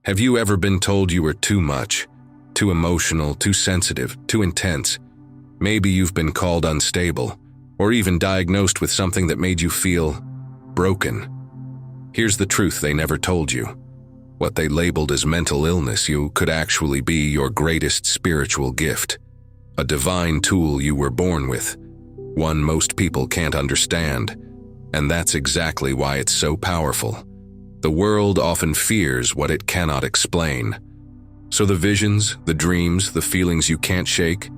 Have you ever been told you were too much, too emotional, too sensitive, too intense? Maybe you've been called unstable, or even diagnosed with something that made you feel broken. Here's the truth they never told you. What they labeled as mental illness you could actually be your greatest spiritual gift, a divine tool you were born with, one most people can't understand, and that's exactly why it's so powerful. The world often fears what it cannot explain. So the visions, the dreams, the feelings you can't shake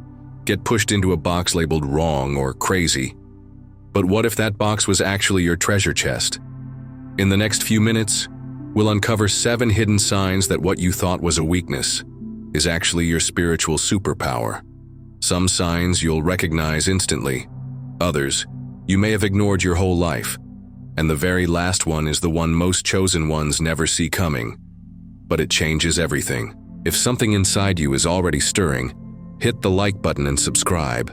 get pushed into a box labeled wrong or crazy. But what if that box was actually your treasure chest? In the next few minutes, we'll uncover 7 hidden signs that what you thought was a weakness is actually your spiritual superpower. Some signs you'll recognize instantly. Others, you may have ignored your whole life. And the very last one is the one most chosen ones never see coming. But it changes everything. If something inside you is already stirring, hit the like button and subscribe.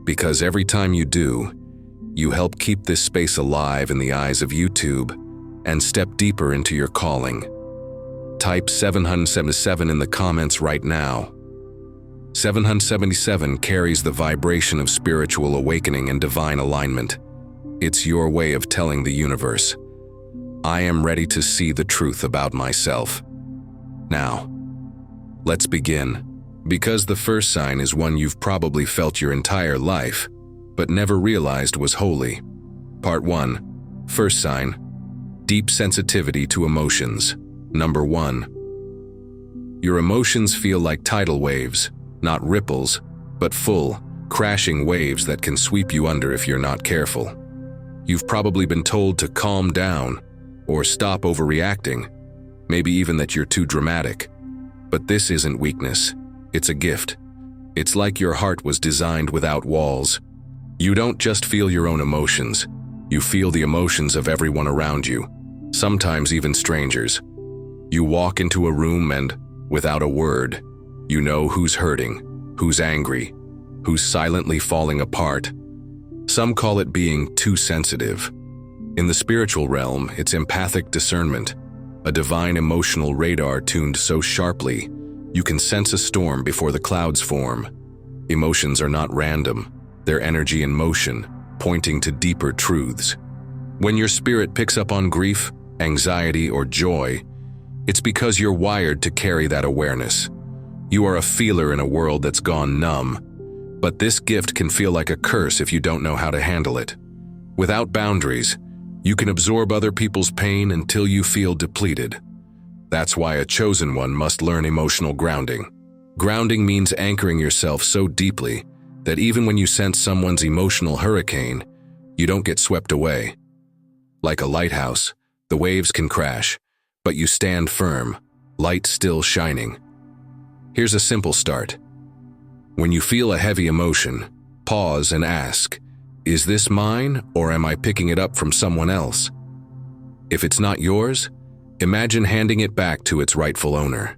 Because every time you do, you help keep this space alive in the eyes of YouTube and step deeper into your calling. Type 777 in the comments right now. 777 carries the vibration of spiritual awakening and divine alignment. It's your way of telling the universe, I am ready to see the truth about myself. Now, let's begin. Because the first sign is one you've probably felt your entire life, but never realized was holy. Part 1. First sign. Deep sensitivity to emotions. Number 1. Your emotions feel like tidal waves, not ripples, but full, crashing waves that can sweep you under if you're not careful. You've probably been told to calm down or stop overreacting, maybe even that you're too dramatic. But this isn't weakness, it's a gift. It's like your heart was designed without walls. You don't just feel your own emotions, you feel the emotions of everyone around you, sometimes even strangers. You walk into a room and, without a word, you know who's hurting, who's angry, who's silently falling apart. Some call it being too sensitive. In the spiritual realm, it's empathic discernment, a divine emotional radar tuned so sharply you can sense a storm before the clouds form. Emotions are not random, they're energy in motion, pointing to deeper truths. When your spirit picks up on grief, anxiety, or joy, it's because you're wired to carry that awareness. You are a feeler in a world that's gone numb. But this gift can feel like a curse if you don't know how to handle it. Without boundaries, you can absorb other people's pain until you feel depleted. That's why a chosen one must learn emotional grounding. Grounding means anchoring yourself so deeply that even when you sense someone's emotional hurricane, you don't get swept away. Like a lighthouse, the waves can crash, but you stand firm, light still shining. Here's a simple start. When you feel a heavy emotion, pause and ask, is this mine or am I picking it up from someone else? If it's not yours, imagine handing it back to its rightful owner.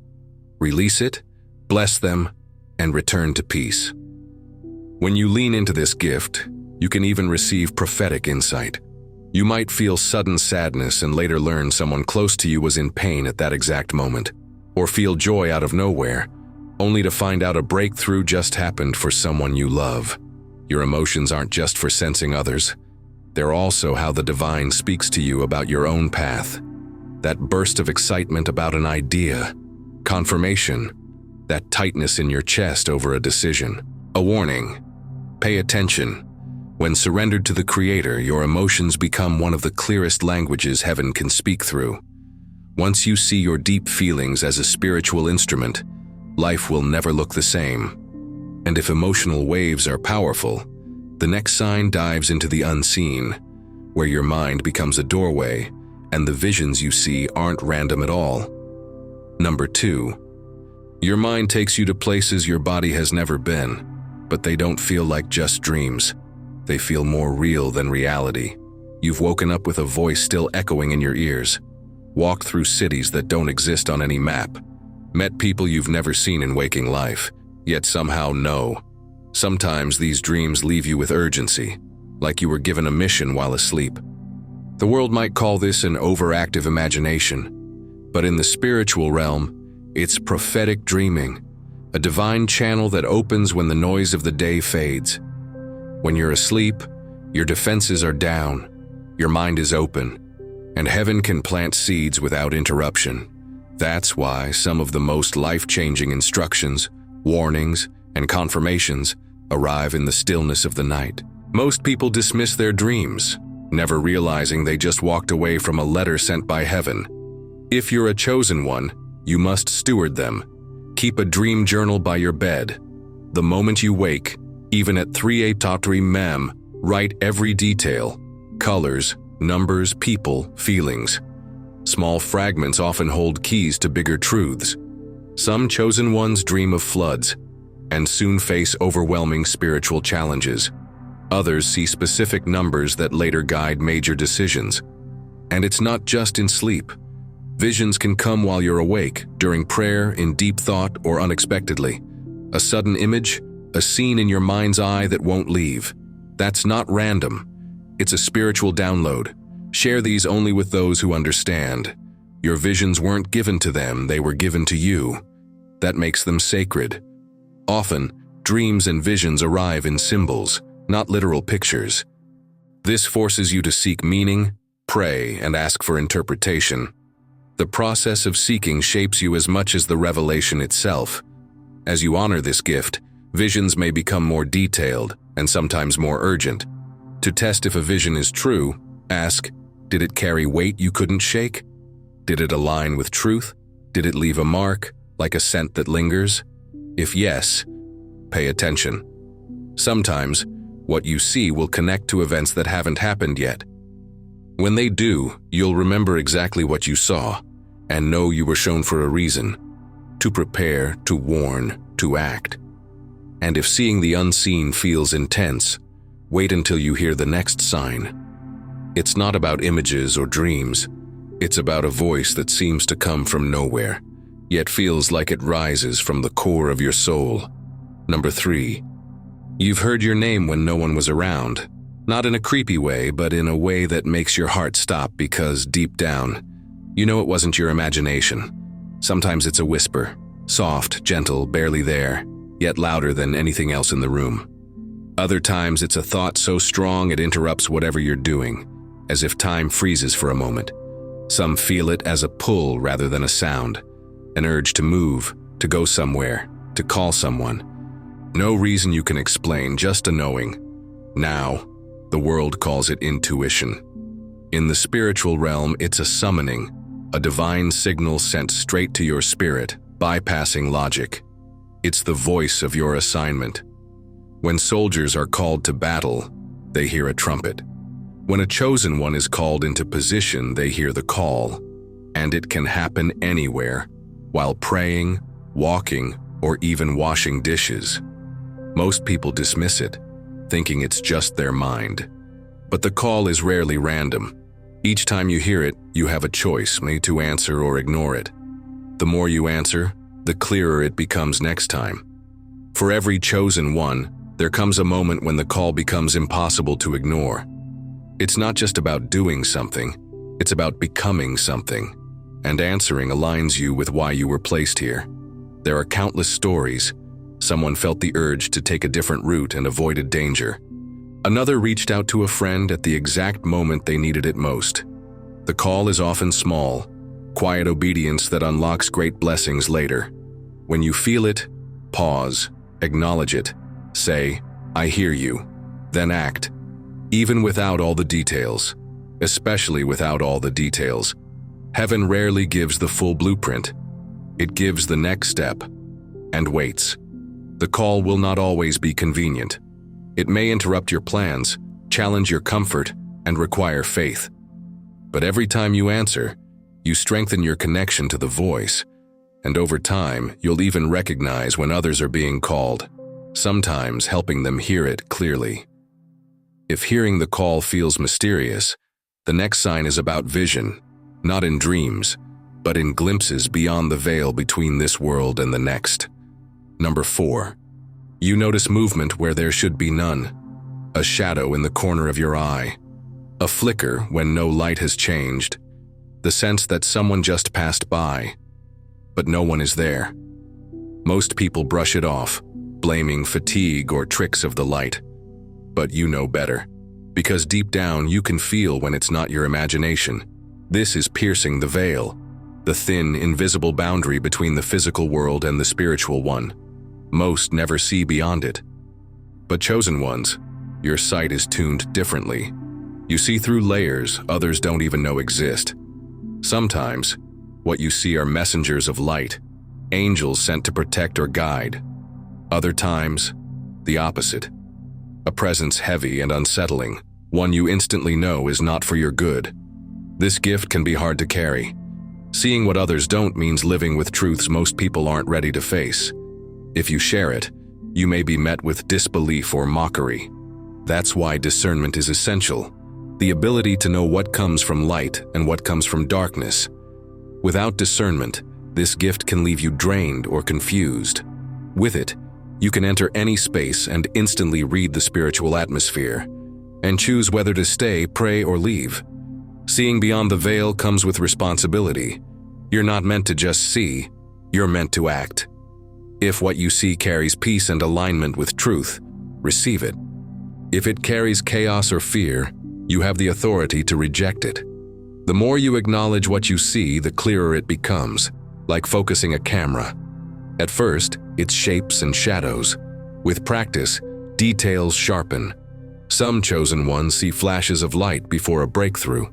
Release it, bless them, and return to peace. When you lean into this gift, you can even receive prophetic insight. You might feel sudden sadness and later learn someone close to you was in pain at that exact moment, or feel joy out of nowhere, only to find out a breakthrough just happened for someone you love. Your emotions aren't just for sensing others. They're also how the divine speaks to you about your own path. That burst of excitement about an idea, confirmation, that tightness in your chest over a decision. A warning. Pay attention. When surrendered to the Creator, your emotions become one of the clearest languages heaven can speak through. Once you see your deep feelings as a spiritual instrument, life will never look the same. And if emotional waves are powerful, the next sign dives into the unseen, where your mind becomes a doorway, and the visions you see aren't random at all. Number 2. Your mind takes you to places your body has never been, but they don't feel like just dreams. They feel more real than reality. You've woken up with a voice still echoing in your ears, walked through cities that don't exist on any map, met people you've never seen in waking life, yet somehow know. Sometimes these dreams leave you with urgency, like you were given a mission while asleep. The world might call this an overactive imagination, But in the spiritual realm, it's prophetic dreaming, a divine channel that opens when the noise of the day fades. When you're asleep, your defenses are down, your mind is open, and heaven can plant seeds without interruption. That's why some of the most life-changing instructions, warnings, and confirmations arrive in the stillness of the night. Most people dismiss their dreams, never realizing they just walked away from a letter sent by heaven. If you're a chosen one, you must steward them. Keep a dream journal by your bed. The moment you wake, even at 3 a.m, write every detail: colors, numbers, people, feelings. Small fragments often hold keys to bigger truths. Some chosen ones dream of floods and soon face overwhelming spiritual challenges. Others see specific numbers that later guide major decisions. And it's not just in sleep. Visions can come while you're awake, during prayer, in deep thought, or unexpectedly. A sudden image, a scene in your mind's eye that won't leave. That's not random. It's a spiritual download. Share these only with those who understand. Your visions weren't given to them, they were given to you. That makes them sacred. Often, dreams and visions arrive in symbols, not literal pictures. This forces you to seek meaning, pray, and ask for interpretation. The process of seeking shapes you as much as the revelation itself. As you honor this gift, visions may become more detailed and sometimes more urgent. To test if a vision is true, ask, did it carry weight you couldn't shake? Did it align with truth? Did it leave a mark, like a scent that lingers? If yes, pay attention. Sometimes, what you see will connect to events that haven't happened yet. When they do, you'll remember exactly what you saw and know you were shown for a reason: to prepare, to warn, to act. And if seeing the unseen feels intense, wait until you hear the next sign. It's not about images or dreams. It's about a voice that seems to come from nowhere, yet feels like it rises from the core of your soul. Number 3. You've heard your name when no one was around. Not in a creepy way, but in a way that makes your heart stop because, deep down, you know it wasn't your imagination. Sometimes it's a whisper, soft, gentle, barely there, yet louder than anything else in the room. Other times it's a thought so strong it interrupts whatever you're doing, as if time freezes for a moment. Some feel it as a pull rather than a sound, an urge to move, to go somewhere, to call someone. No reason you can explain, just a knowing. Now, the world calls it intuition. In the spiritual realm, it's a summoning, a divine signal sent straight to your spirit, bypassing logic. It's the voice of your assignment. When soldiers are called to battle, they hear a trumpet. When a chosen one is called into position, they hear the call. And it can happen anywhere, while praying, walking, or even washing dishes. Most people dismiss it, thinking it's just their mind. But the call is rarely random. Each time you hear it, you have a choice, to answer or ignore it. The more you answer, the clearer it becomes next time. For every chosen one, there comes a moment when the call becomes impossible to ignore. It's not just about doing something, it's about becoming something. And answering aligns you with why you were placed here. There are countless stories. Someone felt the urge to take a different route and avoided danger. Another reached out to a friend at the exact moment they needed it most. The call is often small, quiet obedience that unlocks great blessings later. When you feel it, pause, acknowledge it, say, "I hear you," then act. Even without all the details, especially without all the details. Heaven rarely gives the full blueprint. It gives the next step and waits. The call will not always be convenient. It may interrupt your plans, challenge your comfort, and require faith. But every time you answer, you strengthen your connection to the voice, and over time, you'll even recognize when others are being called, sometimes helping them hear it clearly. If hearing the call feels mysterious, the next sign is about vision, not in dreams, but in glimpses beyond the veil between this world and the next. Number 4. You notice movement where there should be none. A shadow in the corner of your eye. A flicker when no light has changed. the sense that someone just passed by, but no one is there. Most people brush it off, blaming fatigue or tricks of the light. But you know better, because deep down you can feel when it's not your imagination. This is piercing the veil, the thin, invisible boundary between the physical world and the spiritual one. Most never see beyond it. But chosen ones, your sight is tuned differently. You see through layers others don't even know exist. Sometimes, what you see are messengers of light, angels sent to protect or guide. Other times, the opposite. A presence heavy and unsettling, one you instantly know is not for your good. This gift can be hard to carry. Seeing what others don't means living with truths most people aren't ready to face. If you share it, you may be met with disbelief or mockery. That's why discernment is essential. The ability to know what comes from light and what comes from darkness. Without discernment, this gift can leave you drained or confused. With it, you can enter any space and instantly read the spiritual atmosphere, and choose whether to stay, pray, or leave. Seeing beyond the veil comes with responsibility. You're not meant to just see, you're meant to act. If what you see carries peace and alignment with truth, receive it. If it carries chaos or fear, you have the authority to reject it. The more you acknowledge what you see, the clearer it becomes, like focusing a camera. At first, it's shapes and shadows. With practice, details sharpen. Some chosen ones see flashes of light before a breakthrough,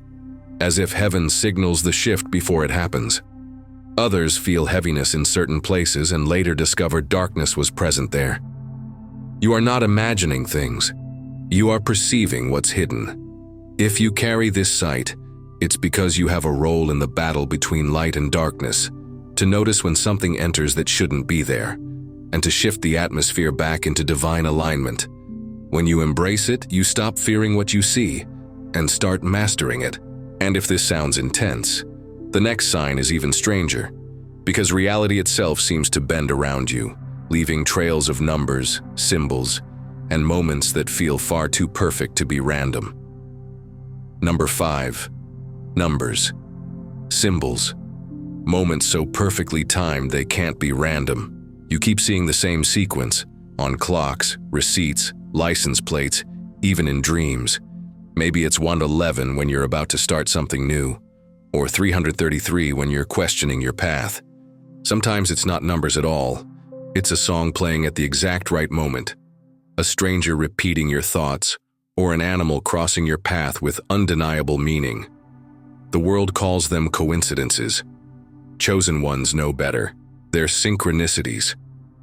as if heaven signals the shift before it happens. Others feel heaviness in certain places and later discover darkness was present there. You are not imagining things. You are perceiving what's hidden. If you carry this sight, it's because you have a role in the battle between light and darkness, to notice when something enters that shouldn't be there, and to shift the atmosphere back into divine alignment. When you embrace it, you stop fearing what you see and start mastering it. And if this sounds intense, the next sign is even stranger, because reality itself seems to bend around you, leaving trails of numbers, symbols, and moments that feel far too perfect to be random. Number 5. Numbers. Symbols. Moments so perfectly timed they can't be random. You keep seeing the same sequence on clocks, receipts, license plates, even in dreams. Maybe it's 111 when you're about to start something new, or 333 when you're questioning your path. Sometimes it's not numbers at all. It's a song playing at the exact right moment, a stranger repeating your thoughts, or an animal crossing your path with undeniable meaning. The world calls them coincidences. Chosen ones know better. They're synchronicities,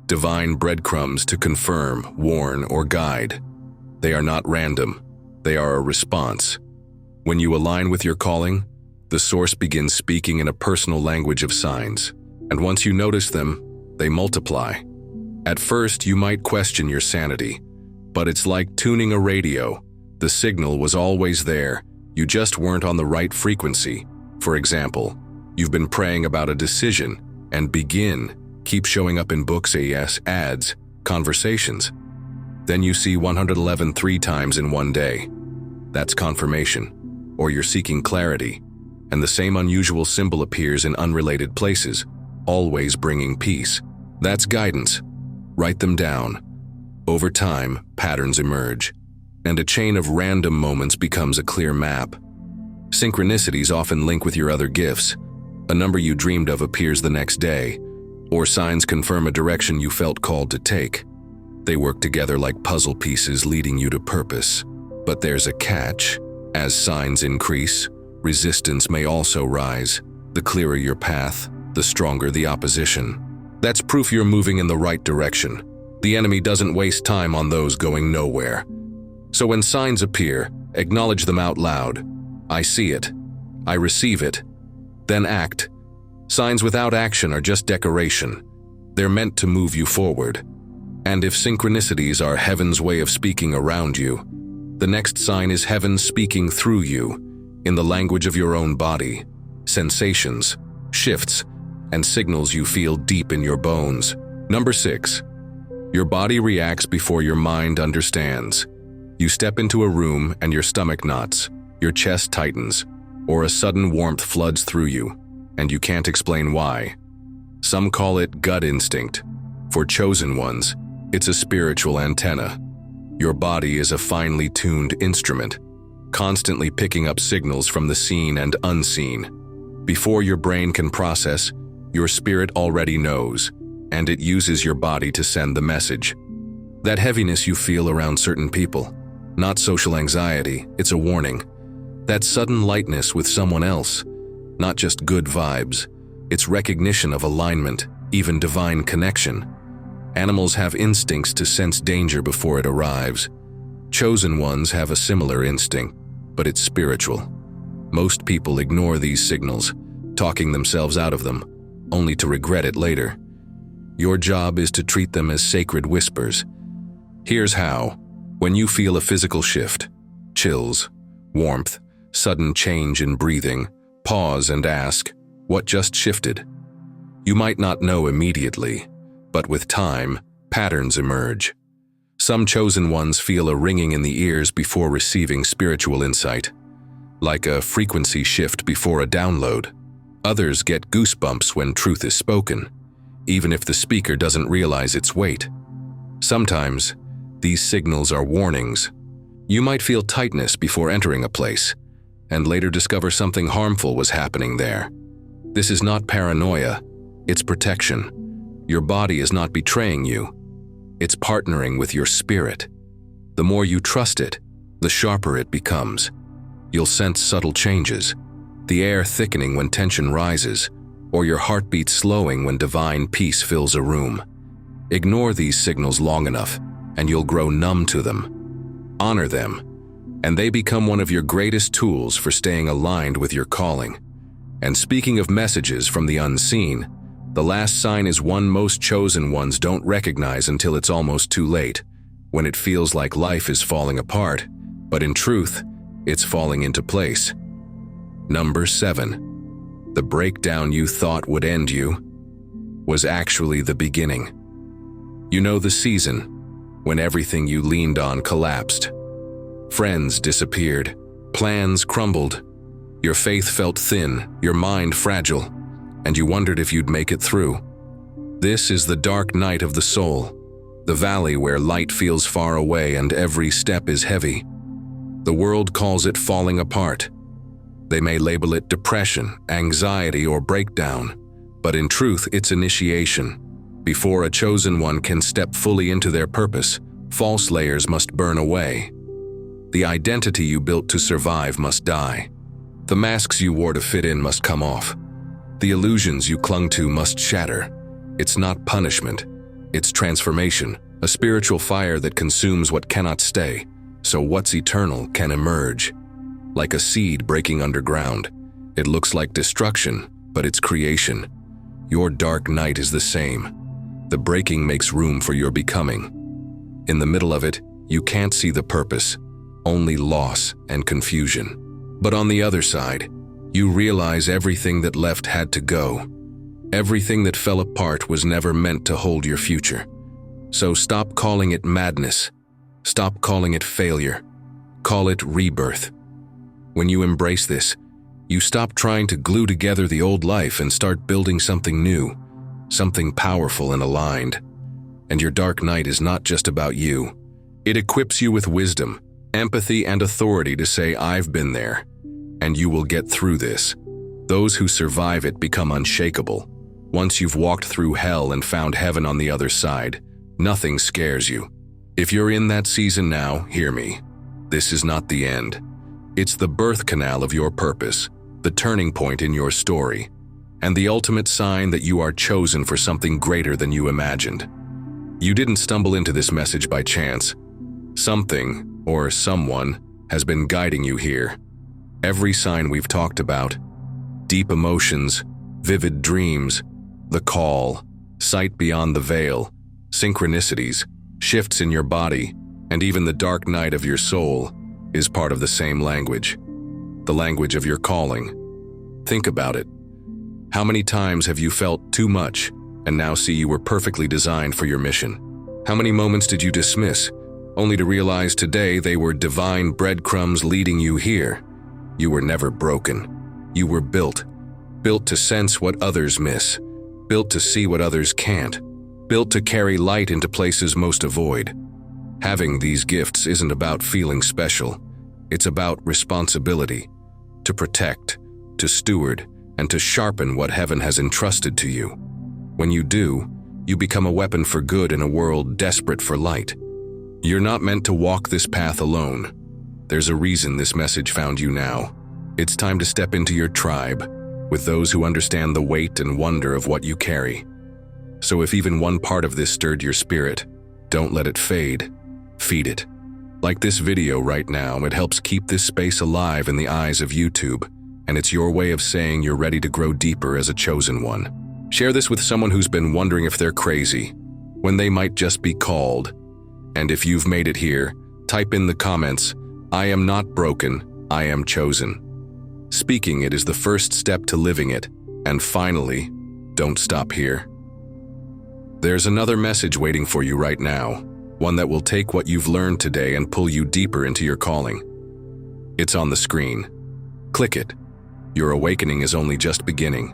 divine breadcrumbs to confirm, warn, or guide. They are not random. They are a response. When you align with your calling, the source begins speaking in a personal language of signs, and once you notice them, they multiply. At first, you might question your sanity, but it's like tuning a radio. The signal was always there, you just weren't on the right frequency. For example, you've been praying about a decision, and keep showing up in books, ads, conversations. Then you see 111 3 times in one day. That's confirmation, or you're seeking clarity, and the same unusual symbol appears in unrelated places, always bringing peace. That's guidance. Write them down. Over time, patterns emerge, and a chain of random moments becomes a clear map. Synchronicities often link with your other gifts. A number you dreamed of appears the next day, or signs confirm a direction you felt called to take. They work together like puzzle pieces leading you to purpose. But there's a catch. As signs increase, resistance may also rise. The clearer your path, the stronger the opposition. That's proof you're moving in the right direction. The enemy doesn't waste time on those going nowhere. So when signs appear, acknowledge them out loud. I see it. I receive it. Then act. Signs without action are just decoration. They're meant to move you forward. And if synchronicities are heaven's way of speaking around you, the next sign is heaven speaking through you, in the language of your own body, sensations, shifts, and signals you feel deep in your bones. Number 6. Your body reacts before your mind understands. You step into a room and your stomach knots, your chest tightens. or a sudden warmth floods through you, and you can't explain why. Some call it gut instinct. For chosen ones, it's a spiritual antenna. Your body is a finely tuned instrument, constantly picking up signals from the seen and unseen. Before your brain can process, your spirit already knows, and it uses your body to send the message. That heaviness you feel around certain people, not social anxiety, it's a warning. That sudden lightness with someone else, not just good vibes, it's recognition of alignment, even divine connection. Animals have instincts to sense danger before it arrives. Chosen ones have a similar instinct, but it's spiritual. Most people ignore these signals, talking themselves out of them, only to regret it later. Your job is to treat them as sacred whispers. Here's how. When you feel a physical shift, chills, warmth, sudden change in breathing, pause and ask, what just shifted? You might not know immediately, but with time, patterns emerge. Some chosen ones feel a ringing in the ears before receiving spiritual insight, like a frequency shift before a download. Others get goosebumps when truth is spoken, even if the speaker doesn't realize its weight. Sometimes, these signals are warnings. You might feel tightness before entering a place, and later discover something harmful was happening there. This is not paranoia, it's protection. Your body is not betraying you. It's partnering with your spirit. The more you trust it, the sharper it becomes. You'll sense subtle changes, the air thickening when tension rises, or your heartbeat slowing when divine peace fills a room. Ignore these signals long enough, and you'll grow numb to them. Honor them, and they become one of your greatest tools for staying aligned with your calling. And speaking of messages from the unseen, the last sign is one most chosen ones don't recognize until it's almost too late, when it feels like life is falling apart, but in truth, it's falling into place. Number 7. The breakdown you thought would end you was actually the beginning. You know the season when everything you leaned on collapsed. Friends disappeared, plans crumbled, your faith felt thin, your mind fragile, and you wondered if you'd make it through. This is the dark night of the soul, the valley where light feels far away and every step is heavy. The world calls it falling apart. They may label it depression, anxiety, or breakdown, but in truth, it's initiation. Before a chosen one can step fully into their purpose, false layers must burn away. The identity you built to survive must die. The masks you wore to fit in must come off. The illusions you clung to must shatter. It's not punishment, it's transformation, a spiritual fire that consumes what cannot stay, so what's eternal can emerge. Like a seed breaking underground, it looks like destruction, but it's creation. Your dark night is the same. The breaking makes room for your becoming. In the middle of it, you can't see the purpose, only loss and confusion. But on the other side, you realize everything that left had to go. Everything that fell apart was never meant to hold your future. So stop calling it madness. Stop calling it failure. Call it rebirth. When you embrace this, you stop trying to glue together the old life and start building something new, something powerful and aligned. And your dark night is not just about you. It equips you with wisdom, empathy, and authority to say, I've been there, and you will get through this. Those who survive it become unshakable. Once you've walked through hell and found heaven on the other side, nothing scares you. If you're in that season now, hear me. This is not the end. It's the birth canal of your purpose, the turning point in your story, and the ultimate sign that you are chosen for something greater than you imagined. You didn't stumble into this message by chance. Something, or someone, has been guiding you here. Every sign we've talked about, deep emotions, vivid dreams, the call, sight beyond the veil, synchronicities, shifts in your body, and even the dark night of your soul, is part of the same language, the language of your calling. Think about it. How many times have you felt too much and now see you were perfectly designed for your mission? How many moments did you dismiss, only to realize today they were divine breadcrumbs leading you here? You were never broken. You were built to sense what others miss, built to see what others can't, built to carry light into places most avoid. Having these gifts isn't about feeling special. It's about responsibility, to protect, to steward, and to sharpen what heaven has entrusted to you. When you do, you become a weapon for good in a world desperate for light. You're not meant to walk this path alone. There's a reason this message found you now. It's time to step into your tribe, with those who understand the weight and wonder of what you carry. So if even one part of this stirred your spirit, don't let it fade. Feed it. Like this video right now, it helps keep this space alive in the eyes of YouTube, and it's your way of saying you're ready to grow deeper as a chosen one. Share this with someone who's been wondering if they're crazy, when they might just be called. And if you've made it here, type in the comments, "I am not broken, I am chosen." Speaking it is the first step to living it, and finally, don't stop here. There's another message waiting for you right now, one that will take what you've learned today and pull you deeper into your calling. It's on the screen. Click it. Your awakening is only just beginning.